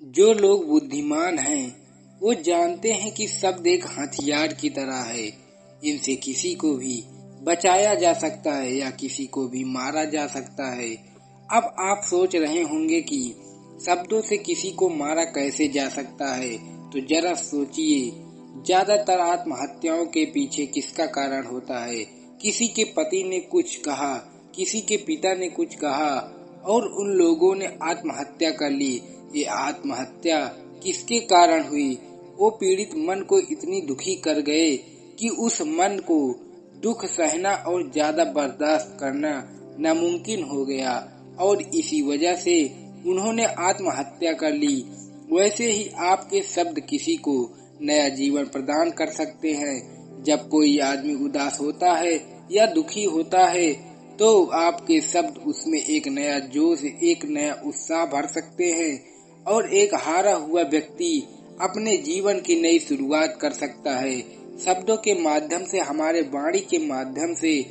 जो लोग बुद्धिमान हैं वो जानते हैं कि शब्द एक हथियार की तरह है। इनसे किसी को भी बचाया जा सकता है या किसी को भी मारा जा सकता है। अब आप सोच रहे होंगे कि शब्दों से किसी को मारा कैसे जा सकता है, तो जरा सोचिए, ज्यादातर आत्महत्याओं के पीछे किसका कारण होता है? किसी के पति ने कुछ कहा, किसी के पिता ने कुछ कहा और उन लोगों ने आत्महत्या कर ली। ये आत्महत्या किसके कारण हुई? वो पीड़ित मन को इतनी दुखी कर गए कि उस मन को दुख सहना और ज्यादा बर्दाश्त करना नामुमकिन हो गया और इसी वजह से उन्होंने आत्महत्या कर ली। वैसे ही आपके शब्द किसी को नया जीवन प्रदान कर सकते हैं। जब कोई आदमी उदास होता है या दुखी होता है तो आपके शब्द उसमें एक नया जोश, एक नया उत्साह भर सकते हैं और एक हारा हुआ व्यक्ति अपने जीवन की नई शुरुआत कर सकता है शब्दों के माध्यम से, हमारे वाणी के माध्यम से।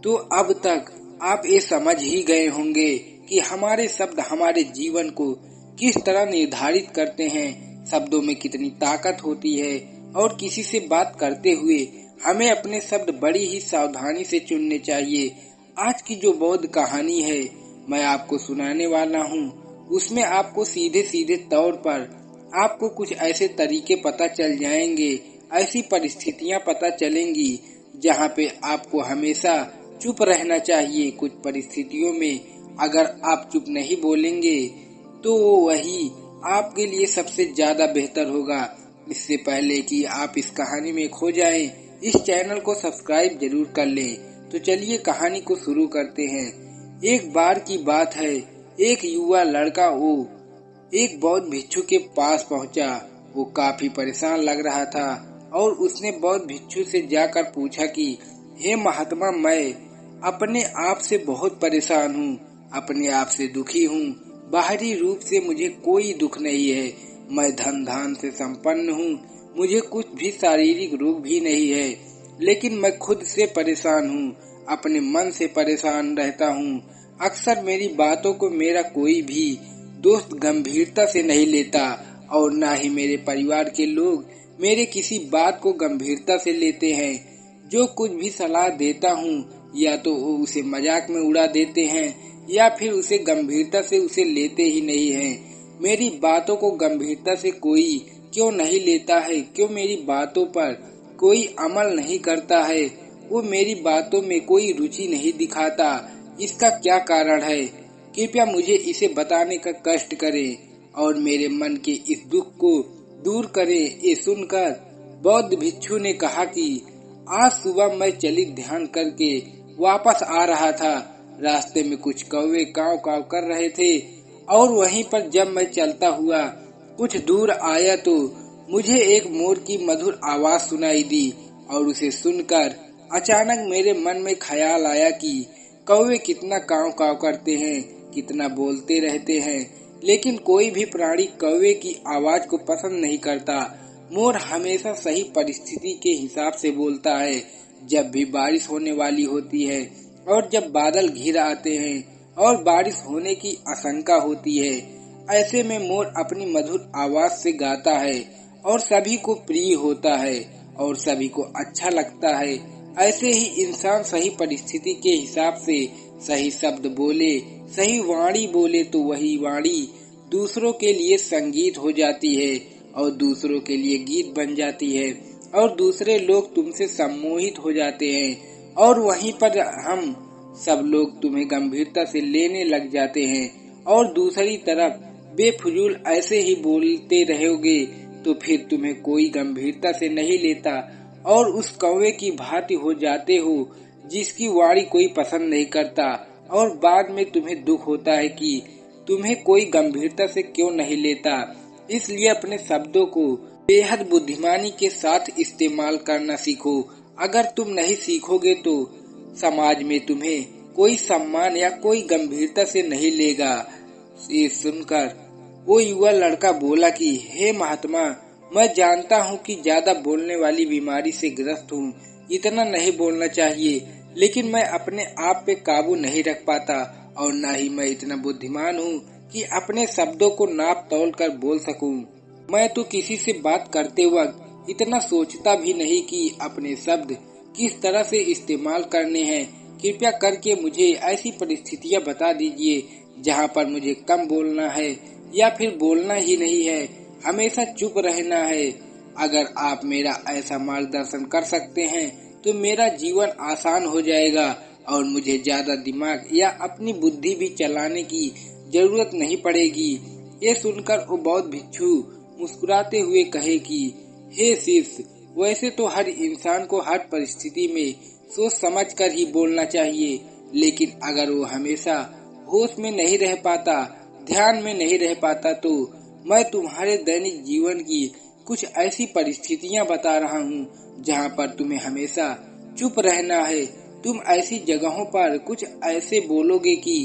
तो अब तक आप ये समझ ही गए होंगे कि हमारे शब्द हमारे जीवन को किस तरह निर्धारित करते हैं, शब्दों में कितनी ताकत होती है और किसी से बात करते हुए हमें अपने शब्द बड़ी ही सावधानी से चुनने चाहिए। आज की जो बौद्ध कहानी है मैं आपको सुनाने वाला हूँ, उसमें आपको सीधे सीधे तौर पर आपको कुछ ऐसे तरीके पता चल जाएंगे, ऐसी परिस्थितियाँ पता चलेंगी जहाँ पे आपको हमेशा चुप रहना चाहिए। कुछ परिस्थितियों में अगर आप चुप नहीं बोलेंगे तो वही आपके लिए सबसे ज्यादा बेहतर होगा। इससे पहले कि आप इस कहानी में खो जाएं, इस चैनल को सब्सक्राइब जरूर कर लें। तो चलिए कहानी को शुरू करते हैं। एक बार की बात है, एक युवा लड़का वो एक बौद्ध भिक्षु के पास पहुंचा। वो काफी परेशान लग रहा था और उसने बौद्ध भिक्षु से जाकर पूछा कि हे महात्मा, मैं अपने आप से बहुत परेशान हूँ, अपने आप से दुखी हूँ। बाहरी रूप से मुझे कोई दुख नहीं है, मैं धन धान से संपन्न हूँ, मुझे कुछ भी शारीरिक रोग भी नहीं है, लेकिन मैं खुद से परेशान हूँ, अपने मन से परेशान रहता हूँ। अक्सर मेरी बातों को मेरा कोई भी दोस्त गंभीरता से नहीं लेता और न ही मेरे परिवार के लोग मेरे किसी बात को गंभीरता से लेते हैं। जो कुछ भी सलाह देता हूँ या तो वो उसे मजाक में उड़ा देते हैं या फिर उसे गंभीरता से उसे लेते ही नहीं हैं। मेरी बातों को गंभीरता से कोई क्यों नहीं लेता है? क्यों मेरी बातों पर कोई अमल नहीं करता है? वो मेरी बातों में कोई रुचि नहीं दिखाता, इसका क्या कारण है? कृपया मुझे इसे बताने का कष्ट करें और मेरे मन के इस दुख को दूर करें। ये सुनकर बौद्ध भिक्षु ने कहा कि आज सुबह मैं चलित ध्यान करके वापस आ रहा था। रास्ते में कुछ कौवे काव काव कर रहे थे और वहीं पर जब मैं चलता हुआ कुछ दूर आया तो मुझे एक मोर की मधुर आवाज सुनाई दी और उसे सुनकर अचानक मेरे मन में ख्याल आया कि कौवे कितना काव काव करते हैं, कितना बोलते रहते हैं, लेकिन कोई भी प्राणी कौवे की आवाज को पसंद नहीं करता। मोर हमेशा सही परिस्थिति के हिसाब से बोलता है। जब भी बारिश होने वाली होती है और जब बादल घिर आते हैं और बारिश होने की आशंका होती है, ऐसे में मोर अपनी मधुर आवाज से गाता है और सभी को प्रिय होता है और सभी को अच्छा लगता है। ऐसे ही इंसान सही परिस्थिति के हिसाब से सही शब्द बोले, सही वाणी बोले तो वही वाणी दूसरों के लिए संगीत हो जाती है और दूसरों के लिए गीत बन जाती है और दूसरे लोग तुमसे सम्मोहित हो जाते हैं और वहीं पर हम सब लोग तुम्हें गंभीरता से लेने लग जाते हैं। और दूसरी तरफ बेफिजूल ऐसे ही बोलते रहोगे तो फिर तुम्हें कोई गंभीरता से नहीं लेता और उस कौवे की भांति हो जाते हो जिसकी वाणी कोई पसंद नहीं करता और बाद में तुम्हें दुख होता है कि तुम्हें कोई गंभीरता से क्यों नहीं लेता। इसलिए अपने शब्दों को बेहद बुद्धिमानी के साथ इस्तेमाल करना सीखो। अगर तुम नहीं सीखोगे तो समाज में तुम्हें कोई सम्मान या कोई गंभीरता से नहीं लेगा। ये सुनकर वो युवा लड़का बोला कि हे महात्मा, मैं जानता हूँ कि ज्यादा बोलने वाली बीमारी से ग्रस्त हूँ, इतना नहीं बोलना चाहिए, लेकिन मैं अपने आप पे काबू नहीं रख पाता और न ही मैं इतना बुद्धिमान हूँ कि अपने शब्दों को नाप तौल कर बोल सकूं। मैं तो किसी से बात करते वक्त इतना सोचता भी नहीं कि अपने शब्द किस तरह से इस्तेमाल करने हैं। कृपया करके मुझे ऐसी परिस्थितियां बता दीजिए जहां पर मुझे कम बोलना है या फिर बोलना ही नहीं है, हमेशा चुप रहना है। अगर आप मेरा ऐसा मार्गदर्शन कर सकते हैं तो मेरा जीवन आसान हो जाएगा और मुझे ज्यादा दिमाग या अपनी बुद्धि भी चलाने की जरूरत नहीं पड़ेगी। ये सुनकर वो बौद्ध भिक्षु मुस्कुराते हुए कहे कि हे शिष्य, वैसे तो हर इंसान को हर परिस्थिति में सोच समझ कर ही बोलना चाहिए, लेकिन अगर वो हमेशा होश में नहीं रह पाता, ध्यान में नहीं रह पाता, तो मैं तुम्हारे दैनिक जीवन की कुछ ऐसी परिस्थितियां बता रहा हूँ जहाँ पर तुम्हें हमेशा चुप रहना है। तुम ऐसी जगहों पर कुछ ऐसे बोलोगे कि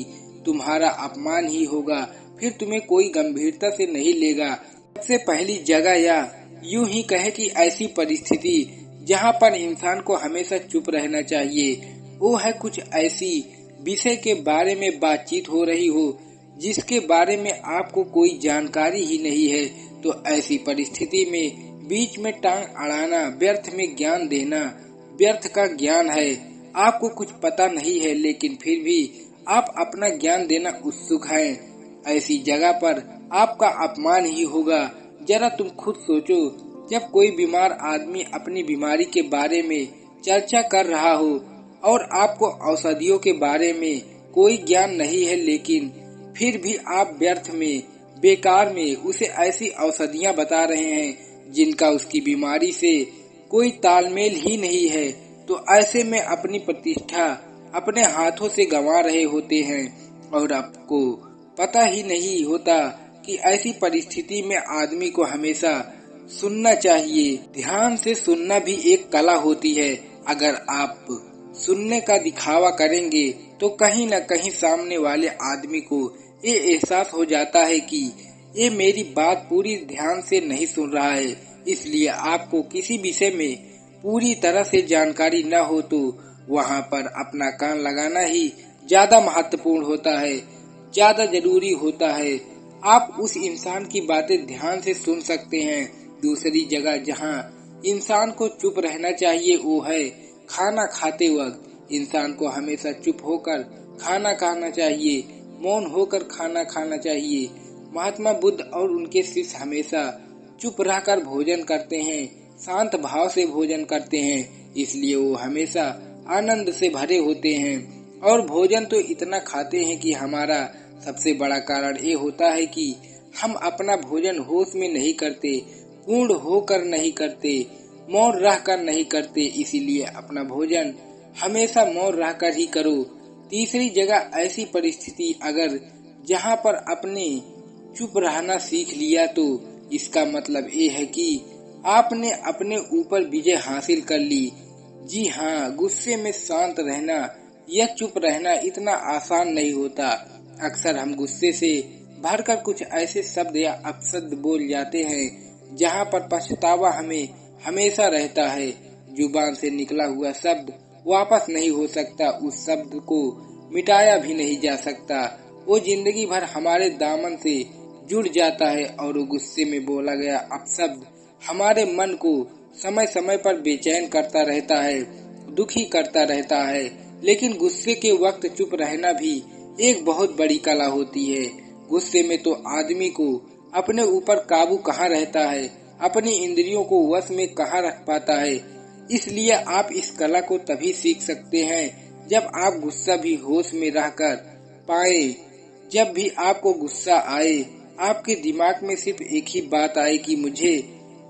तुम्हारा अपमान ही होगा, फिर तुम्हें कोई गंभीरता से नहीं लेगा। सबसे पहली जगह या यूं ही कहे कि ऐसी परिस्थिति जहां पर इंसान को हमेशा चुप रहना चाहिए, वो है कुछ ऐसी विषय के बारे में बातचीत हो रही हो जिसके बारे में आपको कोई जानकारी ही नहीं है। तो ऐसी परिस्थिति में बीच में टांग अड़ाना, व्यर्थ में ज्ञान देना, व्यर्थ का ज्ञान है। आपको कुछ पता नहीं है लेकिन फिर भी आप अपना ज्ञान देना उत्सुक हैं। ऐसी जगह पर आपका अपमान ही होगा। जरा तुम खुद सोचो, जब कोई बीमार आदमी अपनी बीमारी के बारे में चर्चा कर रहा हो और आपको औषधियों के बारे में कोई ज्ञान नहीं है, लेकिन फिर भी आप व्यर्थ में, बेकार में उसे ऐसी औषधियां बता रहे हैं जिनका उसकी बीमारी से कोई तालमेल ही नहीं है, तो ऐसे में अपनी प्रतिष्ठा अपने हाथों से गंवा रहे होते हैं और आपको पता ही नहीं होता कि ऐसी परिस्थिति में आदमी को हमेशा सुनना चाहिए। ध्यान से सुनना भी एक कला होती है। अगर आप सुनने का दिखावा करेंगे तो कहीं न कहीं सामने वाले आदमी को ये एहसास हो जाता है कि ये मेरी बात पूरी ध्यान से नहीं सुन रहा है। इसलिए आपको किसी विषय में पूरी तरह से जानकारी न हो तो वहाँ पर अपना कान लगाना ही ज्यादा महत्वपूर्ण होता है, ज्यादा जरूरी होता है। आप उस इंसान की बातें ध्यान से सुन सकते हैं। दूसरी जगह जहाँ इंसान को चुप रहना चाहिए वो है खाना खाते वक्त। इंसान को हमेशा चुप होकर खाना खाना चाहिए, मौन होकर खाना खाना चाहिए। महात्मा बुद्ध और उनके शिष्य हमेशा चुप रहकर भोजन करते हैं, शांत भाव से भोजन करते हैं, इसलिए वो हमेशा आनंद से भरे होते हैं। और भोजन तो इतना खाते हैं कि हमारा सबसे बड़ा कारण ये होता है कि हम अपना भोजन होश में नहीं करते, पूर्ण होकर नहीं करते, मौन रहकर नहीं करते। इसीलिए अपना भोजन हमेशा मौन रहकर ही करो। तीसरी जगह ऐसी परिस्थिति अगर जहाँ पर अपने चुप रहना सीख लिया तो इसका मतलब ये है कि आपने अपने ऊपर विजय हासिल कर ली। जी हाँ, गुस्से में शांत रहना या चुप रहना इतना आसान नहीं होता। अक्सर हम गुस्से से भरकर कुछ ऐसे शब्द या अपशब्द बोल जाते हैं जहाँ पर पछतावा हमें हमेशा रहता है। जुबान से निकला हुआ शब्द वापस नहीं हो सकता, उस शब्द को मिटाया भी नहीं जा सकता। वो जिंदगी भर हमारे दामन से जुड़ जाता है और वो गुस्से में बोला गया अपशब्द हमारे मन को समय समय पर बेचैन करता रहता है, दुखी करता रहता है। लेकिन गुस्से के वक्त चुप रहना भी एक बहुत बड़ी कला होती है। गुस्से में तो आदमी को अपने ऊपर काबू कहाँ रहता है, अपनी इंद्रियों को वश में कहाँ रख पाता है। इसलिए आप इस कला को तभी सीख सकते हैं जब आप गुस्सा भी होश में रहकर पाए। जब भी आपको गुस्सा आए, आपके दिमाग में सिर्फ एक ही बात आए कि मुझे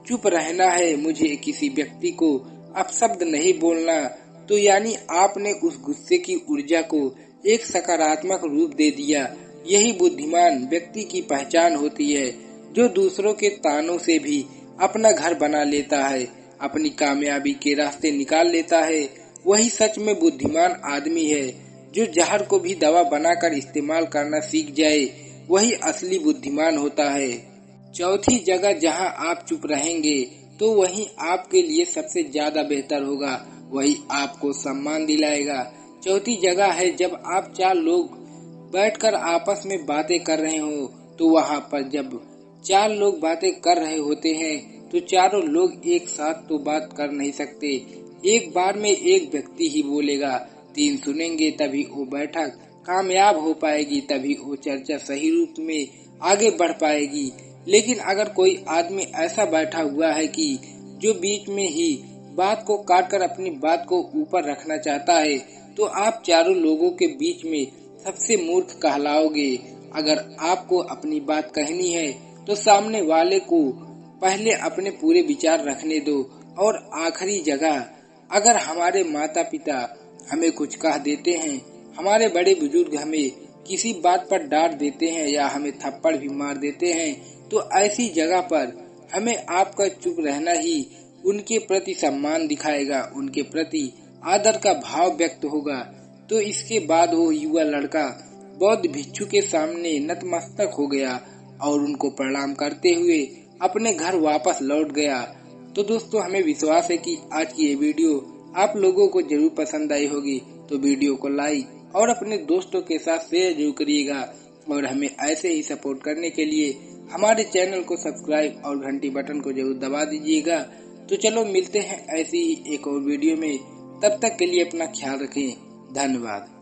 चुप रहना है, मुझे किसी व्यक्ति को अपशब्द नहीं बोलना, तो यानी आपने उस गुस्से की ऊर्जा को एक सकारात्मक रूप दे दिया। यही बुद्धिमान व्यक्ति की पहचान होती है, जो दूसरों के तानों से भी अपना घर बना लेता है, अपनी कामयाबी के रास्ते निकाल लेता है। वही सच में बुद्धिमान आदमी है जो जहर को भी दवा बनाकर इस्तेमाल करना सीख जाए, वही असली बुद्धिमान होता है। चौथी जगह जहां आप चुप रहेंगे तो वही आपके लिए सबसे ज्यादा बेहतर होगा, वही आपको सम्मान दिलाएगा। चौथी जगह है जब आप चार लोग बैठकर आपस में बातें कर रहे हो, तो वहाँ पर जब 4 लोग बातें कर रहे होते हैं तो चारों लोग एक साथ तो बात कर नहीं सकते। एक बार में एक व्यक्ति ही बोलेगा, 3 सुनेंगे तभी वो बैठक कामयाब हो पाएगी, तभी वो चर्चा सही रूप में आगे बढ़ पाएगी। लेकिन अगर कोई आदमी ऐसा बैठा हुआ है कि जो बीच में ही बात को काटकर अपनी बात को ऊपर रखना चाहता है, तो आप चारों लोगों के बीच में सबसे मूर्ख कहलाओगे। अगर आपको अपनी बात कहनी है तो सामने वाले को पहले अपने पूरे विचार रखने दो। और आखिरी जगह, अगर हमारे माता पिता हमें कुछ कह देते हैं, हमारे बड़े बुजुर्ग हमें किसी बात पर डांट देते हैं या हमें थप्पड़ भी मार देते हैं, तो ऐसी जगह पर हमें आपका चुप रहना ही उनके प्रति सम्मान दिखाएगा, उनके प्रति आदर का भाव व्यक्त होगा। तो इसके बाद वो युवा लड़का बौद्ध भिक्षु के सामने नतमस्तक हो गया और उनको प्रणाम करते हुए अपने घर वापस लौट गया। तो दोस्तों, हमें विश्वास है कि आज की ये वीडियो आप लोगों को जरूर पसंद आई होगी। तो वीडियो को लाइक और अपने दोस्तों के साथ शेयर जरूर करिएगा और हमें ऐसे ही सपोर्ट करने के लिए हमारे चैनल को सब्सक्राइब और घंटी बटन को जरूर दबा दीजिएगा। तो चलो मिलते हैं ऐसी ही एक और वीडियो में, तब तक के लिए अपना ख्याल रखें। धन्यवाद।